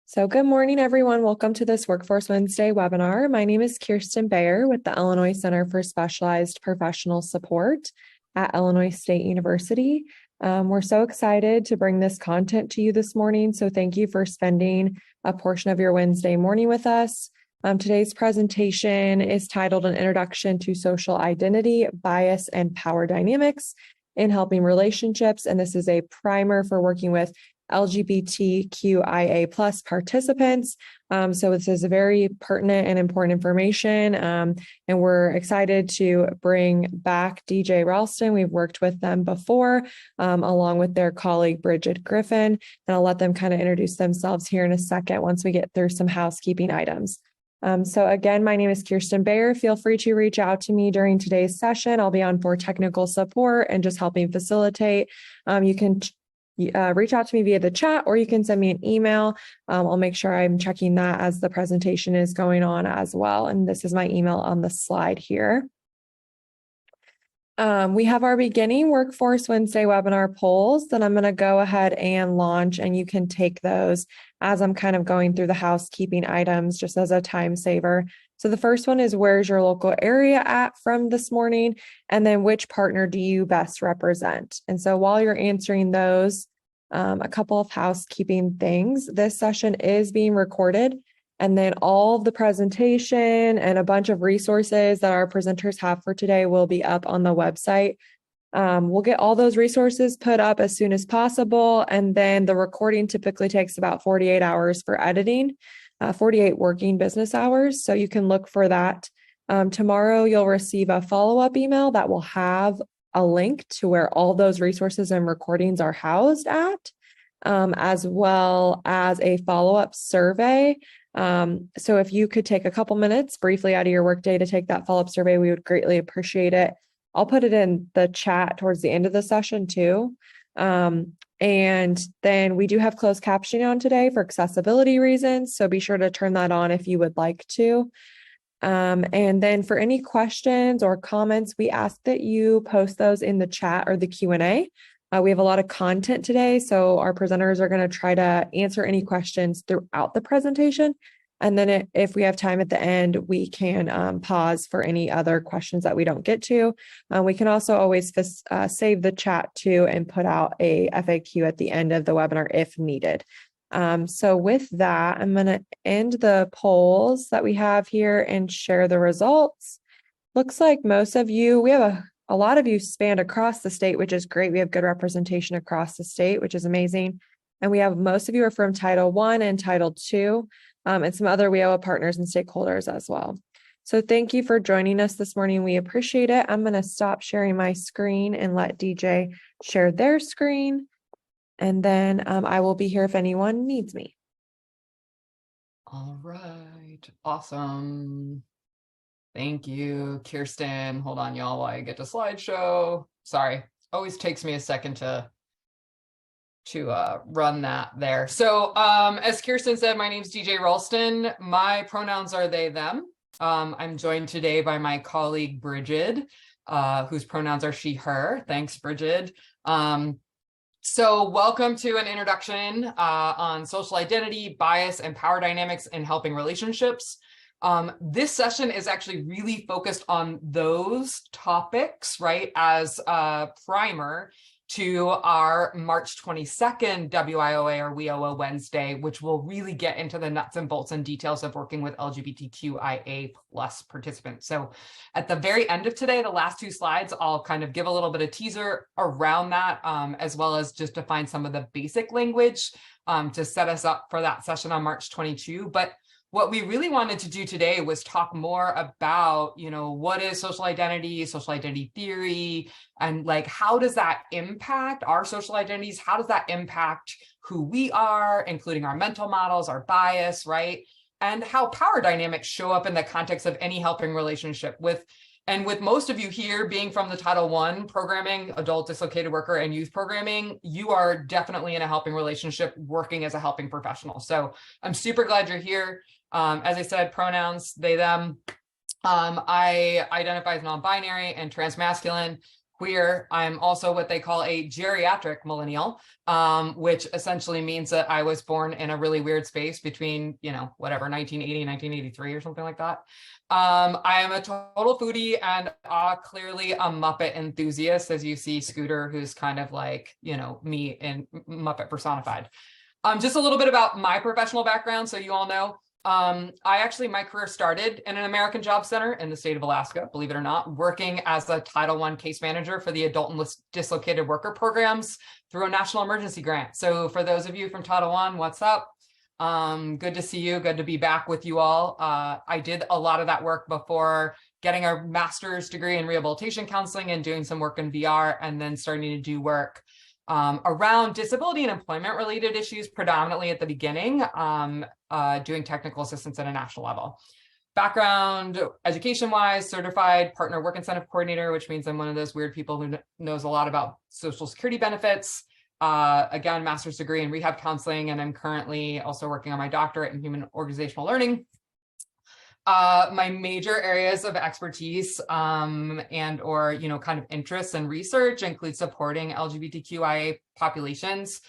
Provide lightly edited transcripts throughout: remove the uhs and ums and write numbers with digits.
So good morning, everyone. Welcome to this Workforce Wednesday webinar. My name is Kirsten Bayer with the Illinois Center for Specialized Professional Support at Illinois State University. We're so excited to bring this content to you this morning. So thank you for spending a portion of your Wednesday morning with us. Today's presentation is titled An Introduction to Social Identity, Bias, and Power Dynamics in Helping Relationships. And this is a primer for working with LGBTQIA plus participants. So this is a very pertinent and important information. And we're excited to bring back DJ Ralston. We've worked with them before, along with their colleague, Bridget Griffin. And I'll let them kind of introduce themselves here in a second once we get through some housekeeping items. So again, my name is Kirsten Bayer. Feel free to reach out to me during today's session. I'll be on for technical support and just helping facilitate. You can reach out to me via the chat, or you can send me an email. I'll make sure I'm checking that as the presentation is going on as well. And this is my email on the slide here. We have our beginning Workforce Wednesday webinar polls that I'm going to go ahead and launch, and you can take those as I'm kind of going through the housekeeping items just as a time saver. So the first one is, where's your local area at from this morning? And then which partner do you best represent? And so while you're answering those, a couple of housekeeping things. This session is being recorded, and then all of the presentation and a bunch of resources that our presenters have for today will be up on the website. We'll get all those resources put up as soon as possible, and then the recording typically takes about 48 hours for editing, 48 working business hours. So you can look for that. Tomorrow, you'll receive a follow-up email that will have a link to where all those resources and recordings are housed at, as well as a follow-up survey. So if you could take a couple minutes briefly out of your workday to take that follow-up survey, we would greatly appreciate it. I'll put it in the chat towards the end of the session too. And then we do have closed captioning on today for accessibility reasons, so be sure to turn that on if you would like to. And then for any questions or comments, we ask that you post those in the chat or the Q&A. We have a lot of content today, so our presenters are going to try to answer any questions throughout the presentation. And then if we have time at the end, we can pause for any other questions that we don't get to. We can also always save the chat too and put out a FAQ at the end of the webinar if needed. So with that, I'm going to end the polls that we have here and share the results. Looks like most of you, we have a lot of you spanned across the state, which is great. We have good representation across the state, which is amazing. And we have most of you are from Title I and Title II, and some other WIOA partners and stakeholders as well. So thank you for joining us this morning. We appreciate it. I'm going to stop sharing my screen and let DJ share their screen. And then I will be here if anyone needs me. All right. Awesome. Thank you, Kirsten. Hold on, y'all, while I get to slideshow. Sorry, always takes me a second to run that there. So as Kirsten said, my name is DJ Ralston. My pronouns are they, them. I'm joined today by my colleague, Bridget, whose pronouns are she, her. Thanks, Bridget. So welcome to an introduction on social identity, bias, and power dynamics in helping relationships. This session is actually really focused on those topics, right, as a primer to our March 22nd WIOA or WIOA Wednesday, which will really get into the nuts and bolts and details of working with LGBTQIA plus participants. So at the very end of today, the last two slides, I'll kind of give a little bit of teaser around that, as well as just define some of the basic language to set us up for that session on March 22. But what we really wanted to do today was talk more about, what is social identity theory, and like, how does that impact our social identities? How does that impact who we are, including our mental models, our bias, right? And how power dynamics show up in the context of any helping relationship with most of you here being from the Title I programming, adult dislocated worker and youth programming, you are definitely in a helping relationship working as a helping professional. So I'm super glad you're here. As I said, pronouns, they, them. I identify as non-binary and transmasculine. queer. I'm also what they call a geriatric millennial, which essentially means that I was born in a really weird space between, whatever, 1980, 1983 or something like that. I am a total foodie and clearly a Muppet enthusiast, as you see Scooter, who's kind of like, me in Muppet personified. Just a little bit about my professional background, so you all know. My career started in an American Job Center in the state of Alaska, believe it or not, working as a Title I case manager for the adult and dislocated worker programs through a national emergency grant. So for those of you from Title I, what's up? Good to see you. Good to be back with you all. I did a lot of that work before getting a master's degree in rehabilitation counseling and doing some work in VR, and then starting to do work around disability and employment related issues, predominantly at the beginning, doing technical assistance at a national level. Background, education-wise, certified partner work incentive coordinator, which means I'm one of those weird people who knows a lot about Social Security benefits. Again, master's degree in rehab counseling, and I'm currently also working on my doctorate in human organizational learning. My major areas of expertise and or kind of interests and research include supporting LGBTQIA populations,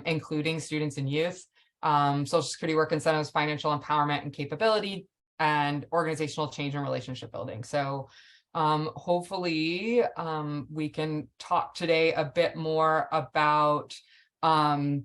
including students and youth, Social Security work incentives, financial empowerment and capability, and organizational change and relationship building. So hopefully we can talk today a bit more about all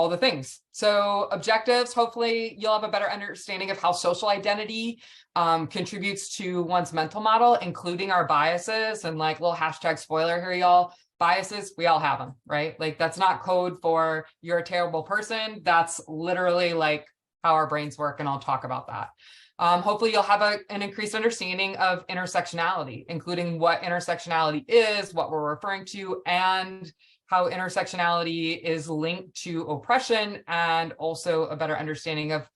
the things. So objectives, hopefully you'll have a better understanding of how social identity contributes to one's mental model, including our biases. And like little hashtag spoiler here, y'all, biases, we all have them, right? Like that's not code for you're a terrible person. That's literally like how our brains work. And I'll talk about that. Hopefully you'll have an increased understanding of intersectionality, including what intersectionality is, what we're referring to, and how intersectionality is linked to oppression, and also a better understanding of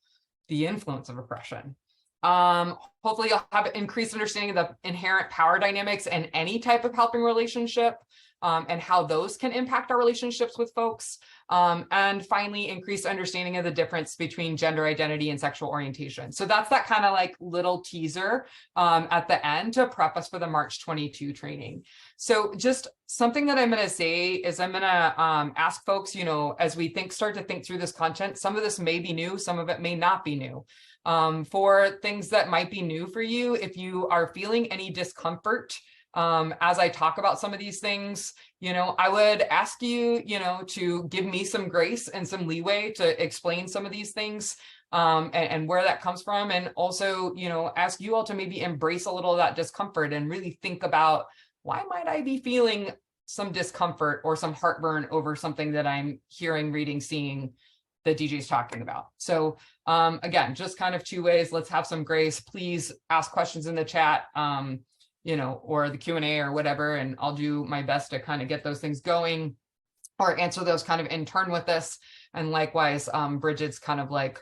the influence of oppression. Hopefully you'll have an increased understanding of the inherent power dynamics in any type of helping relationship, and how those can impact our relationships with folks. And finally, increased understanding of the difference between gender identity and sexual orientation. So that's that kind of like little teaser at the end to prep us for the March 22 training. So just something that I'm going to say is I'm going to ask folks, as we start to think through this content, some of this may be new, some of it may not be new. For things that might be new for you, if you are feeling any discomfort as I talk about some of these things, I would ask you, to give me some grace and some leeway to explain some of these things and where that comes from. And also, ask you all to maybe embrace a little of that discomfort and really think about, why might I be feeling some discomfort or some heartburn over something that I'm hearing, reading, seeing that DJ's talking about. So again, just kind of two ways. Let's have some grace. Please ask questions in the chat. Or the Q&A or whatever, and I'll do my best to kind of get those things going or answer those kind of in turn with this. And likewise, Bridget's kind of like,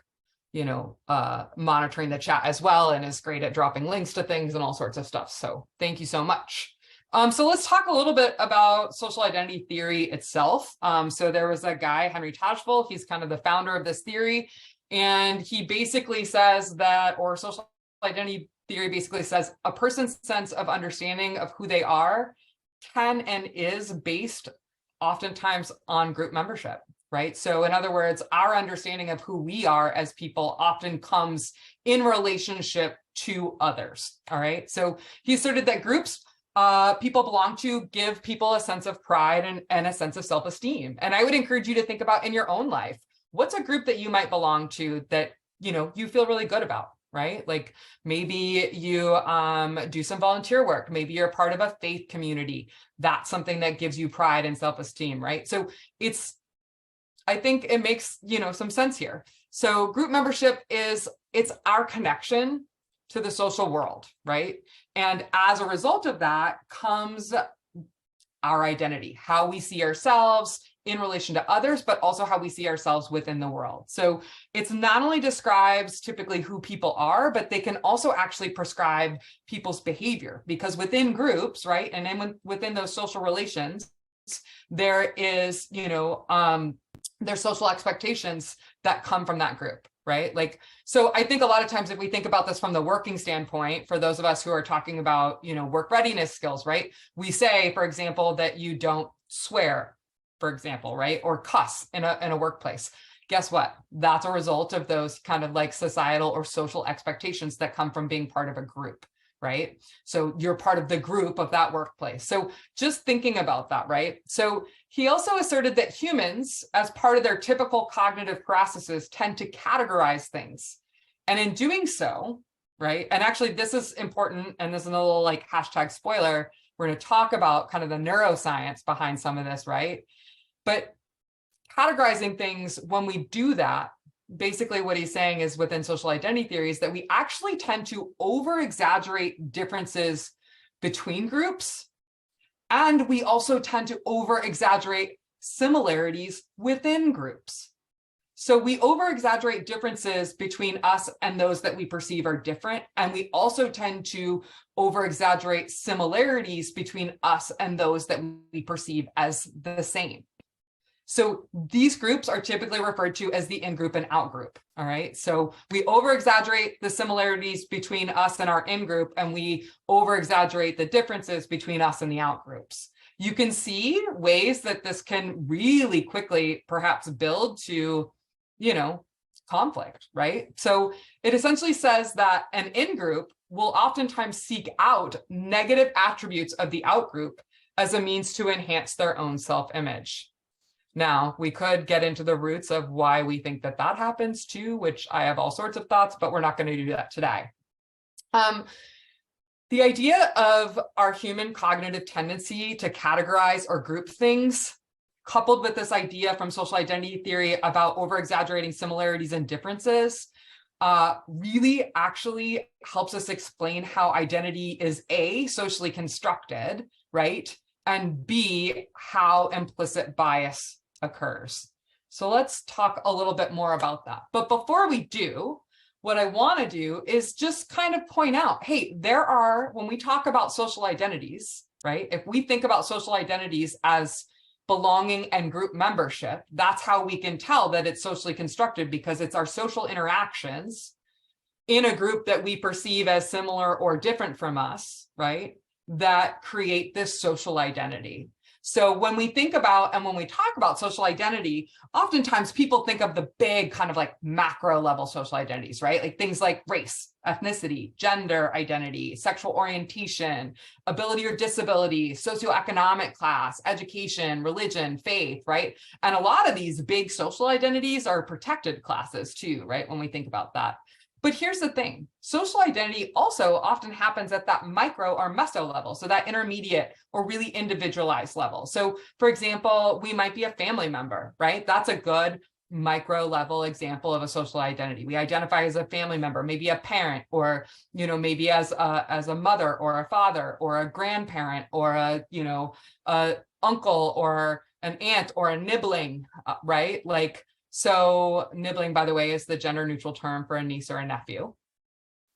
monitoring the chat as well and is great at dropping links to things and all sorts of stuff. So thank you so much. So let's talk a little bit about social identity theory itself. So there was a guy, Henry Tajfel, he's kind of the founder of this theory. And he basically says that, or social identity theory basically says, a person's sense of understanding of who they are can and is based oftentimes on group membership, right? So in other words, our understanding of who we are as people often comes in relationship to others, all right? So he asserted that groups people belong to give people a sense of pride and a sense of self-esteem. And I would encourage you to think about in your own life, what's a group that you might belong to that, you feel really good about? Right? Like maybe you do some volunteer work. Maybe you're part of a faith community. That's something that gives you pride and self-esteem, right? So I think it makes, some sense here. So group membership it's our connection to the social world, right? And as a result of that comes our identity, how we see ourselves in relation to others, but also how we see ourselves within the world. So it's not only describes typically who people are, but they can also actually prescribe people's behavior, because within groups, right, and then within those social relations, there is, there's social expectations that come from that group. right? Like, so I think a lot of times if we think about this from the working standpoint, for those of us who are talking about, work readiness skills, right? We say, for example, that you don't swear, for example, right? Or cuss in a workplace. Guess what? That's a result of those kind of like societal or social expectations that come from being part of a group, right? So you're part of the group of that workplace. So just thinking about that, right? So he also asserted that humans, as part of their typical cognitive processes, tend to categorize things. And in doing so, right? And actually, this is important, and this is a little like hashtag spoiler. We're going to talk about kind of the neuroscience behind some of this, right? But categorizing things, when we do that, basically what he's saying is within social identity theories that we actually tend to over exaggerate differences between groups. And we also tend to over exaggerate similarities within groups. So we over exaggerate differences between us and those that we perceive are different. And we also tend to over exaggerate similarities between us and those that we perceive as the same. So these groups are typically referred to as the in-group and out-group, all right? So we over-exaggerate the similarities between us and our in-group, and we over-exaggerate the differences between us and the out-groups. You can see ways that this can really quickly perhaps build to, conflict, right? So it essentially says that an in-group will oftentimes seek out negative attributes of the out-group as a means to enhance their own self-image. Now, we could get into the roots of why we think that that happens too, which I have all sorts of thoughts, but we're not going to do that today. The idea of our human cognitive tendency to categorize or group things, coupled with this idea from social identity theory about over-exaggerating similarities and differences, really actually helps us explain how identity is A, socially constructed, right? And B, how implicit bias occurs. So let's talk a little bit more about that. But before we do, what I want to do is just kind of point out, hey, when we talk about social identities, right? If we think about social identities as belonging and group membership, that's how we can tell that it's socially constructed, because it's our social interactions in a group that we perceive as similar or different from us, right, that create this social identity. So when we think about and when we talk about social identity, oftentimes people think of the big kind of like macro level social identities, right? Like things like race, ethnicity, gender identity, sexual orientation, ability or disability, socioeconomic class, education, religion, faith, right? And a lot of these big social identities are protected classes too, right? When we think about that. But here's the thing, social identity also often happens at that micro or meso level, so that intermediate or really individualized level. So for example, we might be a family member, right? That's a good micro level example of a social identity. We identify as a family member, maybe a parent, or maybe as a mother or a father or a grandparent or a uncle or an aunt or a nibbling, right? So nibbling, by the way, is the gender neutral term for a niece or a nephew.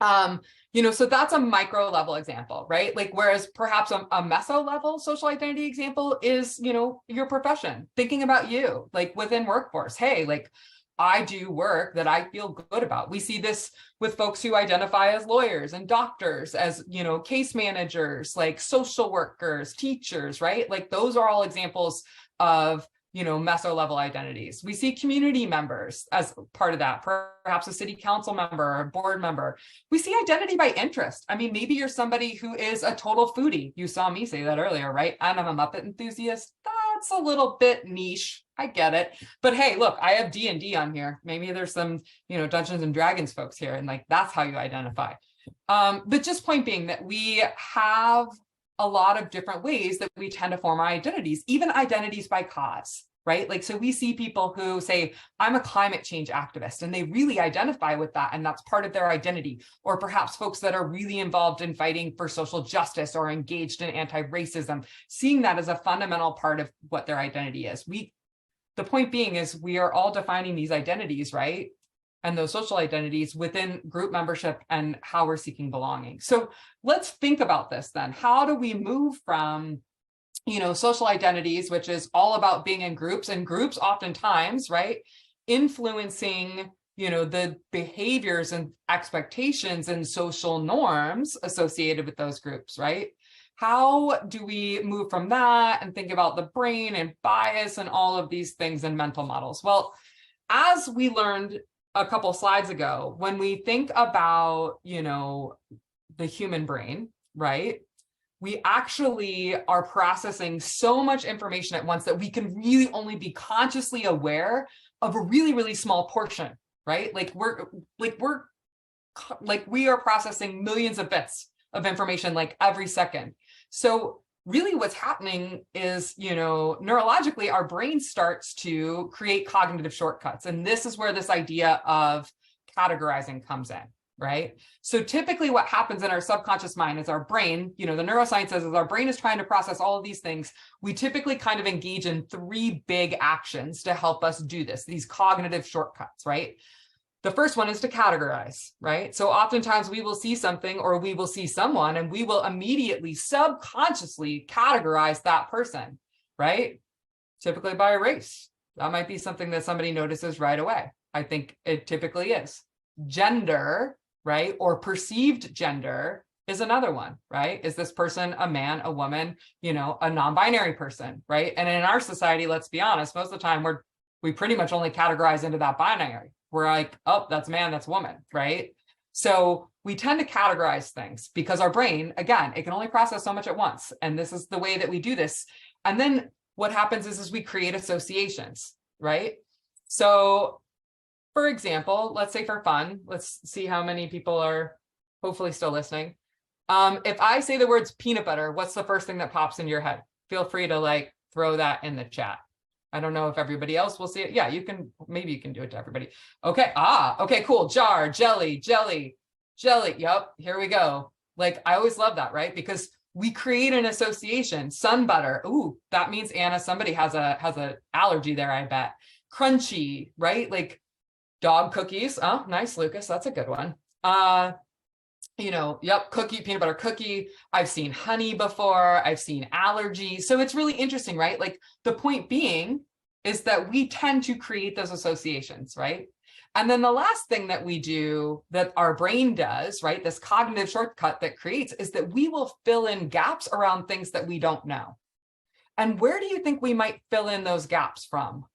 So that's a micro level example, right? Like, whereas perhaps a meso level social identity example is, your profession, thinking about you, like within workforce. Hey, like I do work that I feel good about. We see this with folks who identify as lawyers and doctors, as, case managers, like social workers, teachers, right? Like those are all examples of meso level identities. We see community members as part of that, perhaps a city council member or a board member. We see identity by interest. I mean, maybe you're somebody who is a total foodie. You saw me say that earlier, right? And I'm a Muppet enthusiast. That's a little bit niche. I get it. But hey, look, I have D&D on here. Maybe there's some, Dungeons and Dragons folks here, and like, that's how you identify. But just point being that we have a lot of different ways that we tend to form our identities, even identities by cause, right? Like, so we see people who say, I'm a climate change activist, and they really identify with that, and that's part of their identity. Or perhaps folks that are really involved in fighting for social justice or engaged in anti-racism, seeing that as a fundamental part of what their identity is. The point being is we are all defining these identities, right? And those social identities within group membership and how we're seeking belonging. So let's think about this then. How do we move from, social identities, which is all about being in groups, and groups oftentimes, right, influencing the behaviors and expectations and social norms associated with those groups, right? How do we move from that and think about the brain and bias and all of these things in mental models? Well, as we learned a couple slides ago, when we think about, the human brain, right? We actually are processing so much information at once that we can really only be consciously aware of a really, really small portion, right? We are processing millions of bits of information like every second. So really what's happening is, neurologically, our brain starts to create cognitive shortcuts. And this is where this idea of categorizing comes in, right? So typically what happens in our subconscious mind is our brain, the neuroscience says, is our brain is trying to process all of these things. We typically kind of engage in 3 big actions to help us do this, these cognitive shortcuts, right? The first one is to categorize, right? So oftentimes we will see something or we will see someone and we will immediately subconsciously categorize that person, right? Typically by race. That might be something that somebody notices right away. I think it typically is. Gender, right? Or perceived gender is another one, right? Is this person a man, a woman, a non-binary person, right? And in our society, let's be honest, most of the time we pretty much only categorize into that binary. We're like, oh, that's man, that's woman, right? So we tend to categorize things because our brain, again, it can only process so much at once. And this is the way that we do this. And then what happens is we create associations, right? So for example, let's say for fun, let's see how many people are hopefully still listening. If I say the words peanut butter, what's the first thing that pops in your head? Feel free to throw that in the chat. I don't know if everybody else will see it. Yeah, maybe you can do it to everybody. Okay. Okay, cool. Jar, jelly. Yep. Here we go. I always love that, right? Because we create an association. Sun butter. Ooh, that means Anna, somebody has a allergy there, I bet. Crunchy, right? Dog cookies. Oh, nice, Lucas. That's a good one. Yep, cookie, peanut butter cookie. I've seen honey before. I've seen allergy. So it's really interesting, right? The point being is that we tend to create those associations, right? And then the last thing that we do, that our brain does, right? This cognitive shortcut that creates, is that we will fill in gaps around things that we don't know. And where do you think we might fill in those gaps from?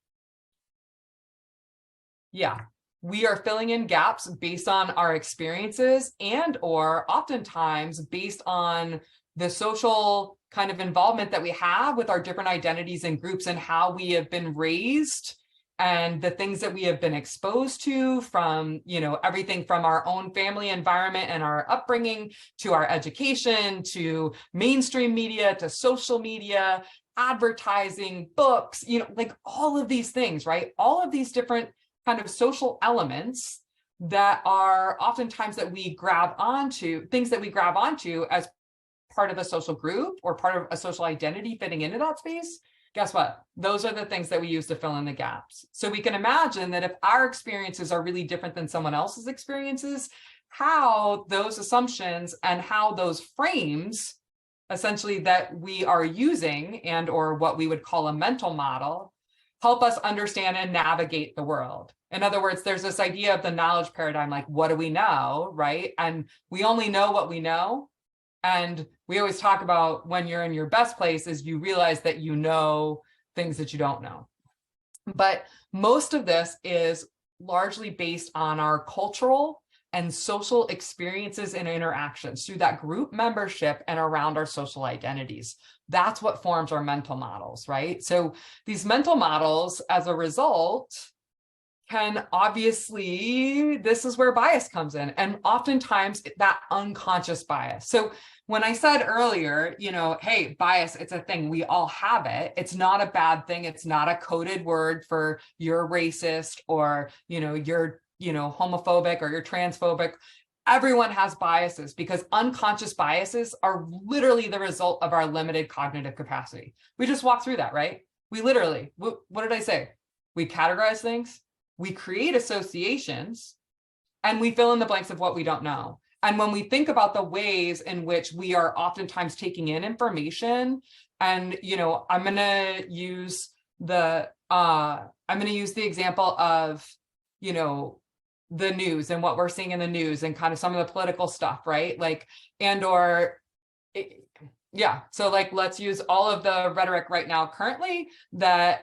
Yeah. We are filling in gaps based on our experiences and or oftentimes based on the social kind of involvement that we have with our different identities and groups and how we have been raised and the things that we have been exposed to from, everything from our own family environment and our upbringing to our education, to mainstream media, to social media, advertising, books, all of these things, right? All of these different kind of social elements that are oftentimes things that we grab onto as part of a social group or part of a social identity fitting into that space. Guess what? Those are the things that we use to fill in the gaps. So we can imagine that if our experiences are really different than someone else's experiences, how those assumptions and how those frames essentially that we are using and or what we would call a mental model help us understand and navigate the world. In other words, there's this idea of the knowledge paradigm, what do we know, right? And we only know what we know. And we always talk about when you're in your best place is you realize that you know things that you don't know. But most of this is largely based on our cultural and social experiences and interactions through that group membership and around our social identities. That's what forms our mental models, right? So these mental models, as a result, can obviously, this is where bias comes in, and oftentimes that unconscious bias. So when I said earlier, hey, bias, it's a thing, we all have it. It's not a bad thing. It's not a coded word for you're racist or, you're, homophobic or you're transphobic. Everyone has biases because unconscious biases are literally the result of our limited cognitive capacity. We just walked through that, right? We literally, what did I say? We categorize things, we create associations, and we fill in the blanks of what we don't know. And when we think about the ways in which we are oftentimes taking in information, and I'm going to use the example of the news and what we're seeing in the news and kind of some of the political stuff, right? Like, and or yeah, so like let's use all of the rhetoric right now currently that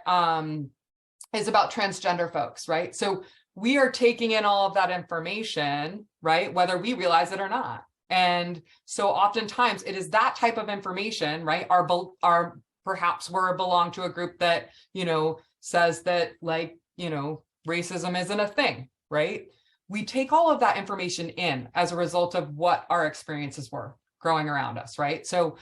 is about transgender folks, right? So we are taking in all of that information, right, whether we realize it or not. And so oftentimes it is that type of information, right? Our perhaps we're belong to a group that, you know, says that, like, you know, racism isn't a thing, right? We take all of that information in as a result of what our experiences were growing around us, right? So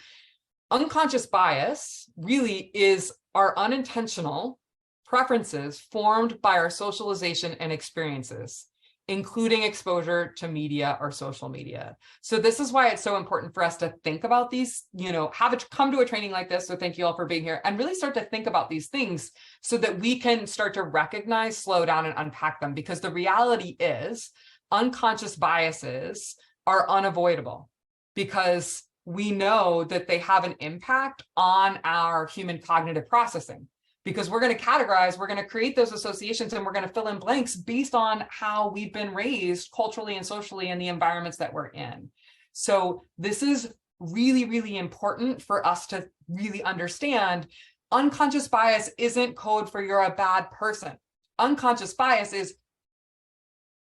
unconscious bias really is our unintentional preferences formed by our socialization and experiences, including exposure to media or social media. So this is why it's so important for us to think about these, you know, come to a training like this. So thank you all for being here, and really start to think about these things so that we can start to recognize, slow down, and unpack them. Because the reality is unconscious biases are unavoidable because we know that they have an impact on our human cognitive processing. Because we're going to categorize, we're going to create those associations, and we're going to fill in blanks based on how we've been raised culturally and socially in the environments that we're in. So this is really, really important for us to really understand. Unconscious bias isn't code for you're a bad person. Unconscious bias is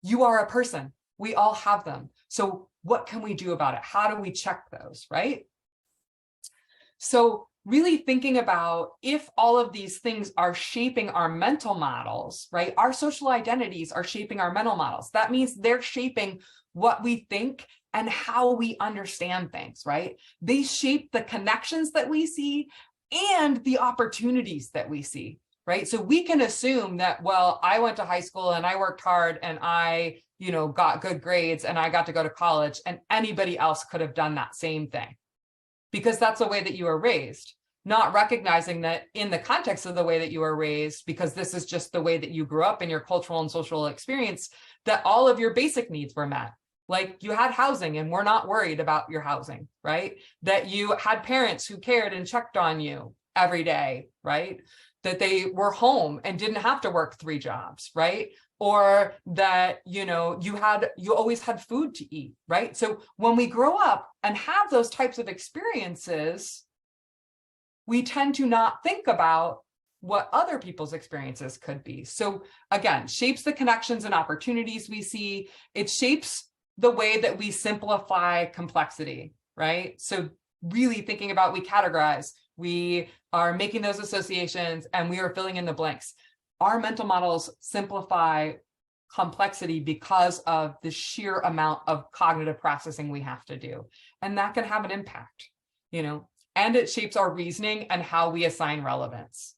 you are a person. We all have them. So what can we do about it? How do we check those, right? So really thinking about if all of these things are shaping our mental models, right? Our social identities are shaping our mental models. That means they're shaping what we think and how we understand things, right? They shape the connections that we see and the opportunities that we see, right? So we can assume that, well, I went to high school and I worked hard and I, you know, got good grades and I got to go to college, and anybody else could have done that same thing, because that's the way that you were raised, not recognizing that in the context of the way that you were raised, because this is just the way that you grew up in your cultural and social experience, that all of your basic needs were met. Like you had housing and were not worried about your housing, right? That you had parents who cared and checked on you every day, right? That they were home and didn't have to work 3 jobs, right? Or that, you know, you always had food to eat, right? So when we grow up and have those types of experiences, we tend to not think about what other people's experiences could be. So again, shapes the connections and opportunities we see. It shapes the way that we simplify complexity, right? So really thinking about, we categorize, we are making those associations, and we are filling in the blanks. Our mental models simplify complexity because of the sheer amount of cognitive processing we have to do. And that can have an impact, you know, and it shapes our reasoning and how we assign relevance.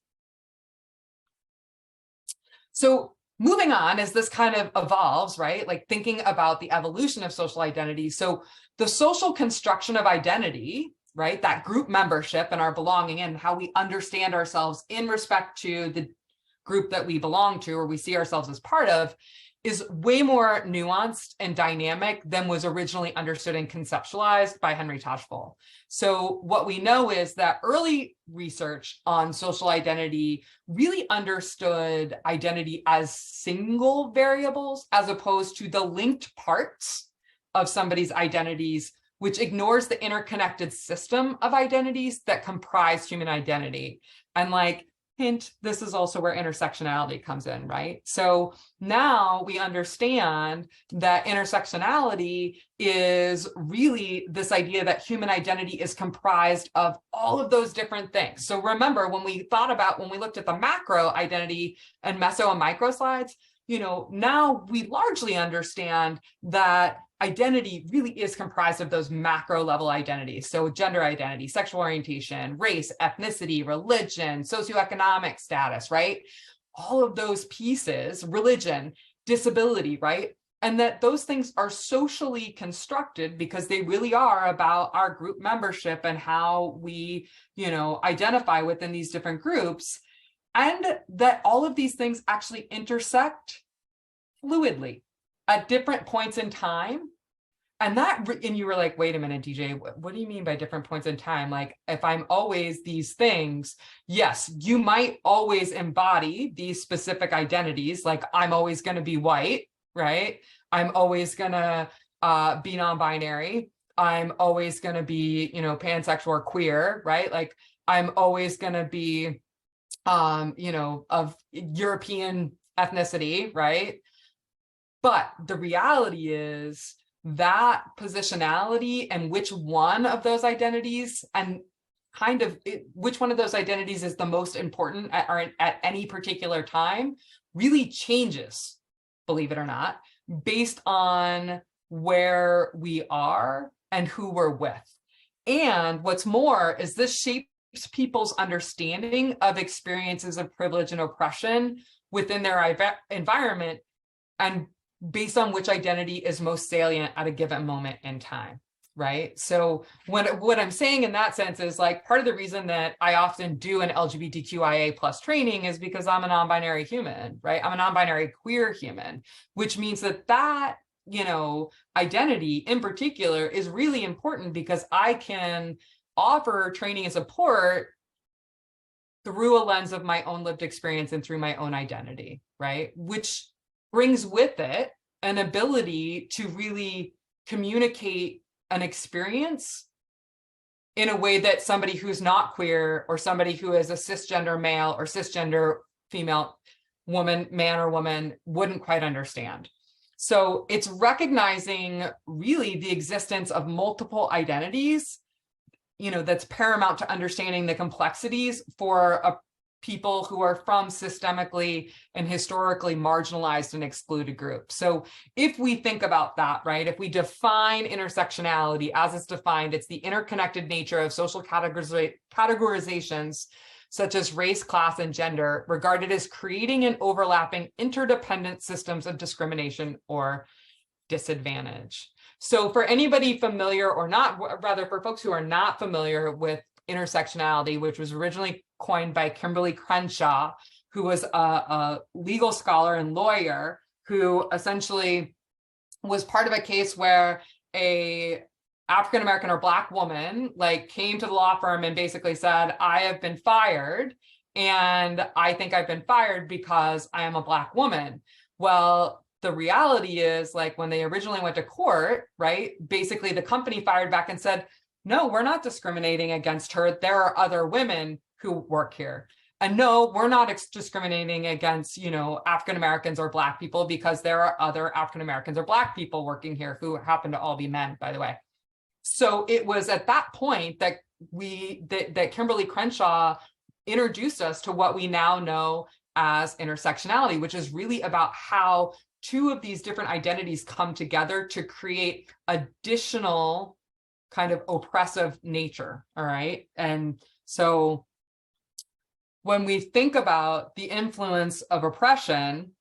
So moving on, as this kind of evolves, right? Like thinking about the evolution of social identity. So the social construction of identity, right? That group membership and our belonging and how we understand ourselves in respect to the group that we belong to or we see ourselves as part of, is way more nuanced and dynamic than was originally understood and conceptualized by Henry Tajfel. So what we know is that early research on social identity really understood identity as single variables as opposed to the linked parts of somebody's identities, which ignores the interconnected system of identities that comprise human identity. And like, hint, this is also where intersectionality comes in, right? So now we understand that intersectionality is really this idea that human identity is comprised of all of those different things. So remember, when we looked at the macro identity and meso and micro slides, you know, now we largely understand that identity really is comprised of those macro level identities. So gender identity, sexual orientation, race, ethnicity, religion, socioeconomic status, right? All of those pieces, religion, disability, right? And that those things are socially constructed because they really are about our group membership and how we, you know, identify within these different groups. And that all of these things actually intersect fluidly at different points in time. And you were like, wait a minute, DJ, what do you mean by different points in time? Like, if I'm always these things, yes, you might always embody these specific identities. Like, I'm always going to be white, right? I'm always gonna be non-binary. I'm always gonna be, pansexual or queer, right? Like I'm always gonna be, of European ethnicity, right? But the reality is that positionality and which one of those identities and which one of those identities is the most important at any particular time really changes, believe it or not, based on where we are and who we're with. And what's more is this shapes people's understanding of experiences of privilege and oppression within their environment and based on which identity is most salient at a given moment in time, right? So what I'm saying in that sense is like part of the reason that I often do an LGBTQIA plus training is because I'm a non-binary human, right? I'm a non-binary queer human, which means that identity in particular is really important because I can offer training and support through a lens of my own lived experience and through my own identity, right? Which brings with it an ability to really communicate an experience in a way that somebody who's not queer or somebody who is a cisgender male or cisgender female woman, man or woman wouldn't quite understand. So it's recognizing really the existence of multiple identities, that's paramount to understanding the complexities for people who are from systemically and historically marginalized and excluded groups. So if we think about that, right, if we define intersectionality as it's defined, it's the interconnected nature of social categorizations such as race, class, and gender, regarded as creating and overlapping interdependent systems of discrimination or disadvantage. So for anybody familiar or not, rather for folks who are not familiar with intersectionality, which was originally coined by Kimberly Crenshaw, who was a legal scholar and lawyer who essentially was part of a case where a African-American or Black woman came to the law firm and basically said, I have been fired and I think I've been fired because I am a Black woman. Well, the reality is when they originally went to court, right, basically the company fired back and said, no, we're not discriminating against her. There are other women who work here. And no, we're not discriminating against, African-Americans or Black people because there are other African-Americans or Black people working here who happen to all be men, by the way. So it was at that point that that Kimberly Crenshaw introduced us to what we now know as intersectionality, which is really about how two of these different identities come together to create additional kind of oppressive nature. All right. And so when we think about the influence of oppression,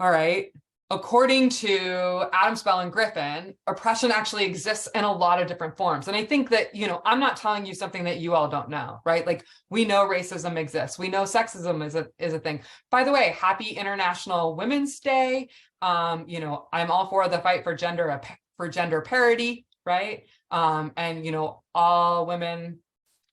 all right, according to Adam Spell and Griffin, oppression actually exists in a lot of different forms. And I think that, I'm not telling you something that you all don't know, right? We know racism exists. We know sexism is a thing. By the way, happy International Women's Day. I'm all for the fight for gender parity, right? And, all women,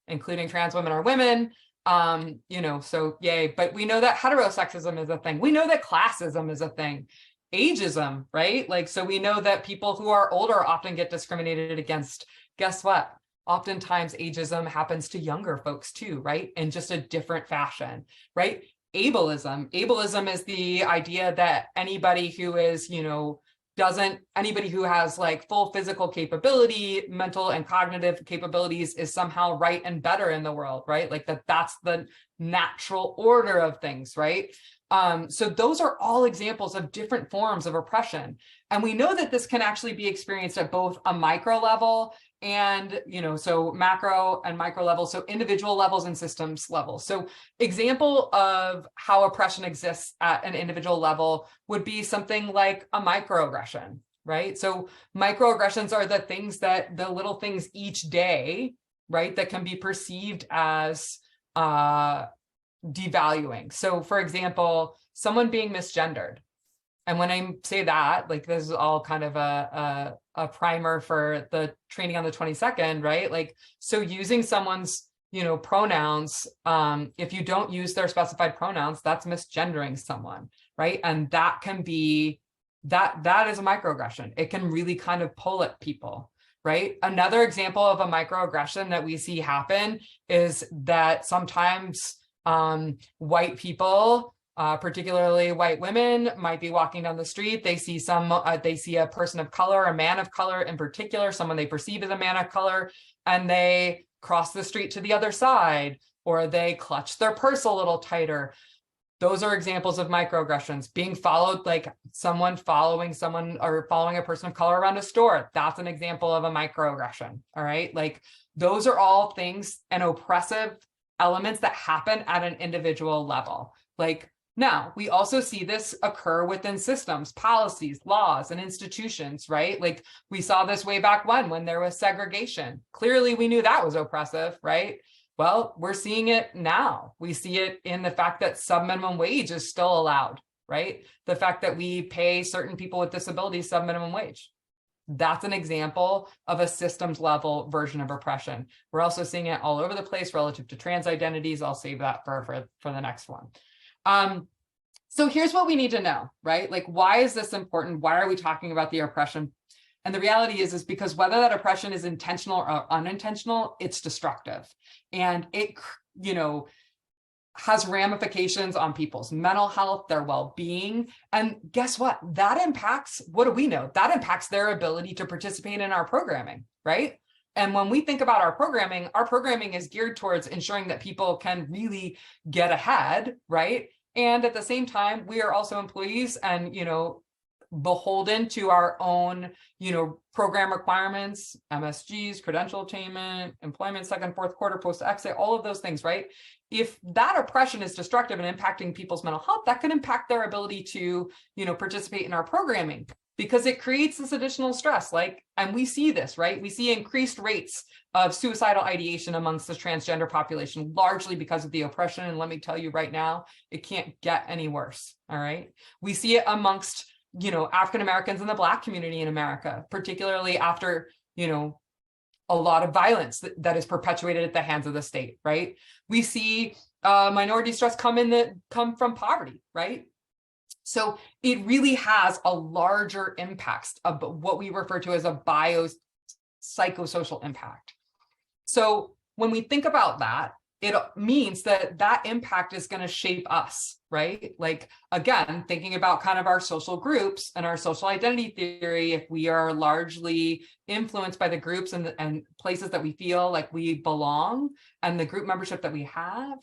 including trans women, are women. So yay. But we know that heterosexism is a thing. We know that classism is a thing. Ageism, right? So we know that people who are older often get discriminated against. Guess what? Oftentimes ageism happens to younger folks too, right? In just a different fashion, right? Ableism is the idea that anybody who is, anybody who has full physical capability, mental and cognitive capabilities is somehow right and better in the world, right? That's the natural order of things, right? So those are all examples of different forms of oppression. And we know that this can actually be experienced at both a micro level and, so macro and micro levels, so individual levels and systems levels. So example of how oppression exists at an individual level would be something like a microaggression, right? So microaggressions are the little things each day, right, that can be perceived as devaluing. So for example, someone being misgendered. And when I say that, this is all kind of a primer for the training on the 22nd, right? So using someone's, pronouns, if you don't use their specified pronouns, that's misgendering someone, right? And that can be that is a microaggression. It can really kind of pull at people, right? Another example of a microaggression that we see happen is that sometimes white people, particularly white women, might be walking down the street. They see they see a person of color, a man of color in particular, someone they perceive as a man of color, and they cross the street to the other side, or they clutch their purse a little tighter. Those are examples of microaggressions. Being followed, like someone following someone or following a person of color around a store. That's an example of a microaggression. All right. Like those are all things and oppressive elements that happen at an individual level. Like now we also see this occur within systems, policies, laws, and institutions, right? Like we saw this way back when there was segregation. Clearly we knew that was oppressive, right? Well, we're seeing it now. We see it in the fact that sub-minimum wage is still allowed, right? The fact that we pay certain people with disabilities sub-minimum wage. That's an example of a systems level version of oppression. We're also seeing it all over the place relative to trans identities. I'll save that for the next one. So here's what we need to know, right? Like, why is this important? Why are we talking about the oppression? And the reality is because whether that oppression is intentional or unintentional, it's destructive. And it, has ramifications on people's mental health, their well-being. And guess what? That impacts, what do we know? That impacts their ability to participate in our programming, right? And when we think about our programming is geared towards ensuring that people can really get ahead, right? And at the same time, we are also employees and, beholden to our own, program requirements, MSGs, credential attainment, employment, second, fourth quarter, post-exit, all of those things, right? If that oppression is destructive and impacting people's mental health, that could impact their ability to, participate in our programming because it creates this additional stress. And we see this, right? We see increased rates of suicidal ideation amongst the transgender population, largely because of the oppression. And let me tell you right now, it can't get any worse, all right? We see it amongst African Americans and the Black community in America, particularly after, a lot of violence that is perpetuated at the hands of the state, right? We see minority stress come from poverty, right? So it really has a larger impact of what we refer to as a biopsychosocial impact. So when we think about that, it means that impact is going to shape us, right? Like, again, thinking about kind of our social groups and our social identity theory, if we are largely influenced by the groups and places that we feel like we belong and the group membership that we have,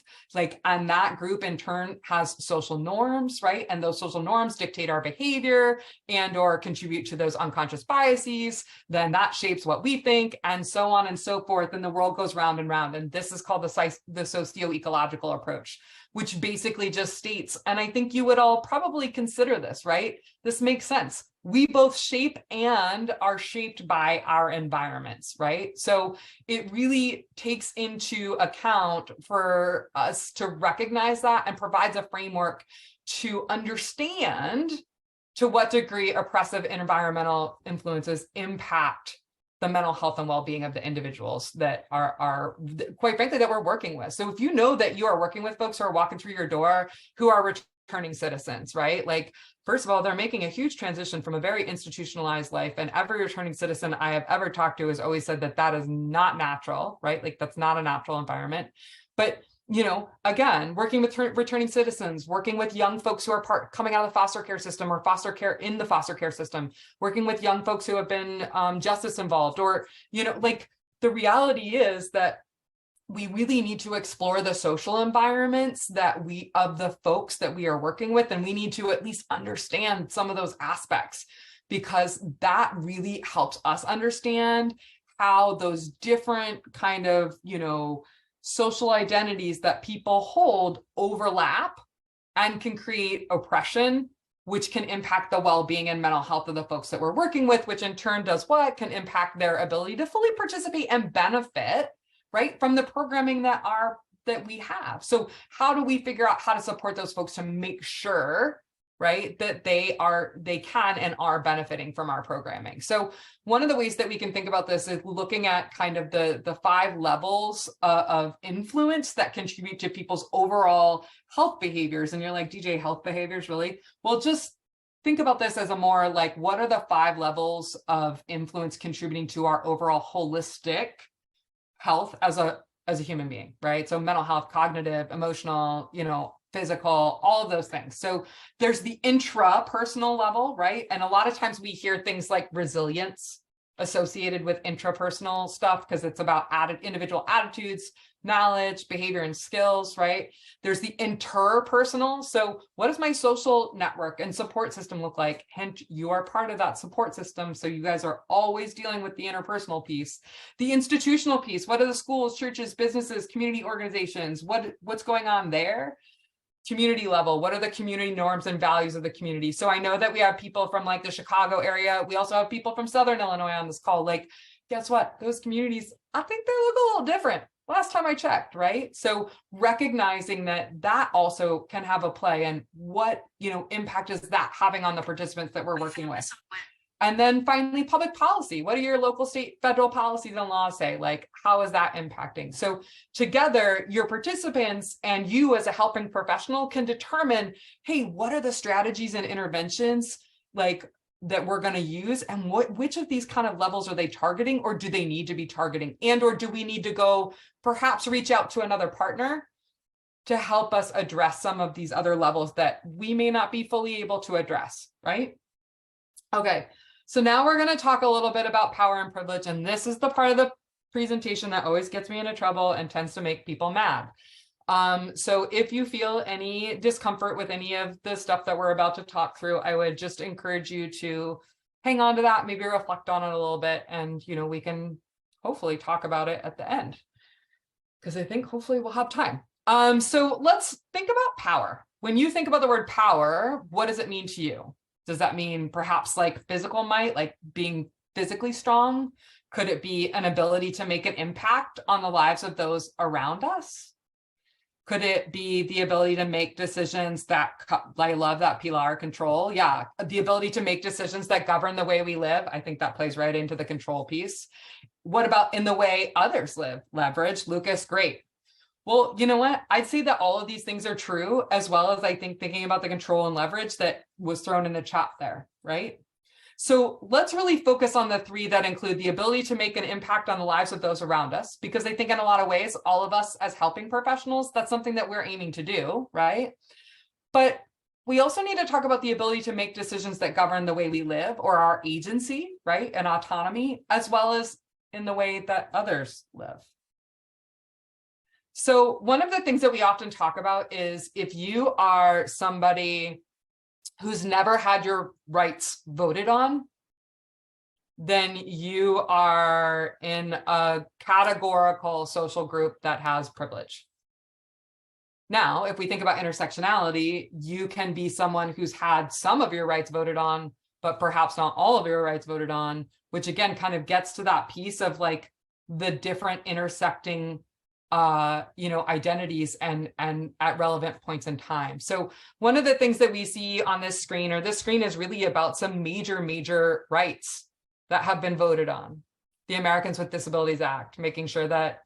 and that group in turn has social norms, right? And those social norms dictate our behavior and or contribute to those unconscious biases, then that shapes what we think and so on and so forth. And the world goes round and round. And this is called the socio-ecological approach, which basically just states, and I think you would all probably consider this, right? This makes sense. We both shape and are shaped by our environments, right? So it really takes into account for us to recognize that and provides a framework to understand to what degree oppressive environmental influences impact the mental health and well-being of the individuals that are quite frankly that we're working with. So if you know that you are working with folks who are walking through your door who are returning citizens, right? First of all, they're making a huge transition from a very institutionalized life, and every returning citizen I have ever talked to has always said that is not natural, right? That's not a natural environment. But again, working with returning citizens, working with young folks who are coming out of the foster care system or foster care in the foster care system, working with young folks who have been justice involved, or, the reality is that we really need to explore the social environments of the folks that we are working with. And we need to at least understand some of those aspects, because that really helps us understand how those different kind of, social identities that people hold overlap and can create oppression, which can impact the well-being and mental health of the folks that we're working with, which in turn does what? Can impact their ability to fully participate and benefit, right, from the programming that we have. So how do we figure out how to support those folks to make sure, right, that they can and are benefiting from our programming? So one of the ways that we can think about this is looking at kind of the 5 levels of influence that contribute to people's overall health behaviors. And you're like, DJ, health behaviors, really? Well, just think about this as a more like, what are the 5 levels of influence contributing to our overall holistic health as a human being, right? So mental health, cognitive, emotional, physical, all of those things. So there's the intrapersonal level, right? And a lot of times we hear things like resilience associated with intrapersonal stuff because it's about individual attitudes, knowledge, behavior, and skills, right? There's the interpersonal. So what does my social network and support system look like? Hint, you are part of that support system. So you guys are always dealing with the interpersonal piece. The institutional piece, what are the schools, churches, businesses, community organizations? What's going on there? Community level, what are the community norms and values of the community? So I know that we have people from like the Chicago area. We also have people from Southern Illinois on this call. Like, guess what? Those communities, I think they look a little different last time I checked, right? So recognizing that also can have a play, and what, impact is that having on the participants that we're working with? And then finally, public policy. What do your local, state, federal policies and laws say? Like, how is that impacting? So together, your participants and you as a helping professional can determine, hey, what are the strategies and interventions like that we're going to use, and which of these kind of levels are they targeting, or do they need to be targeting? And or do we need to go perhaps reach out to another partner to help us address some of these other levels that we may not be fully able to address, right? Okay. So now we're going to talk a little bit about power and privilege, and this is the part of the presentation that always gets me into trouble and tends to make people mad. So if you feel any discomfort with any of the stuff that we're about to talk through, I would just encourage you to hang on to that, maybe reflect on it a little bit, and we can hopefully talk about it at the end, because I think hopefully we'll have time. So let's think about power. When you think about the word power, what does it mean to you? Does that mean perhaps like physical might, like being physically strong? Could it be an ability to make an impact on the lives of those around us? Could it be the ability to make decisions that, I love that Pilar, control. Yeah, the ability to make decisions that govern the way we live. I think that plays right into the control piece. What about in the way others live? Leverage. Lucas, great. Well, you know what? I'd say that all of these things are true, as well as I think thinking about the control and leverage that was thrown in the chat there, right? So let's really focus on the 3 that include the ability to make an impact on the lives of those around us, because I think in a lot of ways, all of us as helping professionals, that's something that we're aiming to do, right? But we also need to talk about the ability to make decisions that govern the way we live, or our agency, right? And autonomy, as well as in the way that others live. So one of the things that we often talk about is if you are somebody who's never had your rights voted on, then you are in a categorical social group that has privilege. Now, if we think about intersectionality, you can be someone who's had some of your rights voted on, but perhaps not all of your rights voted on, which again kind of gets to that piece of like the different intersecting identities and at relevant points in time. So one of the things that we see on this screen, or this screen, is really about some major rights that have been voted on. The Americans with Disabilities Act, making sure that,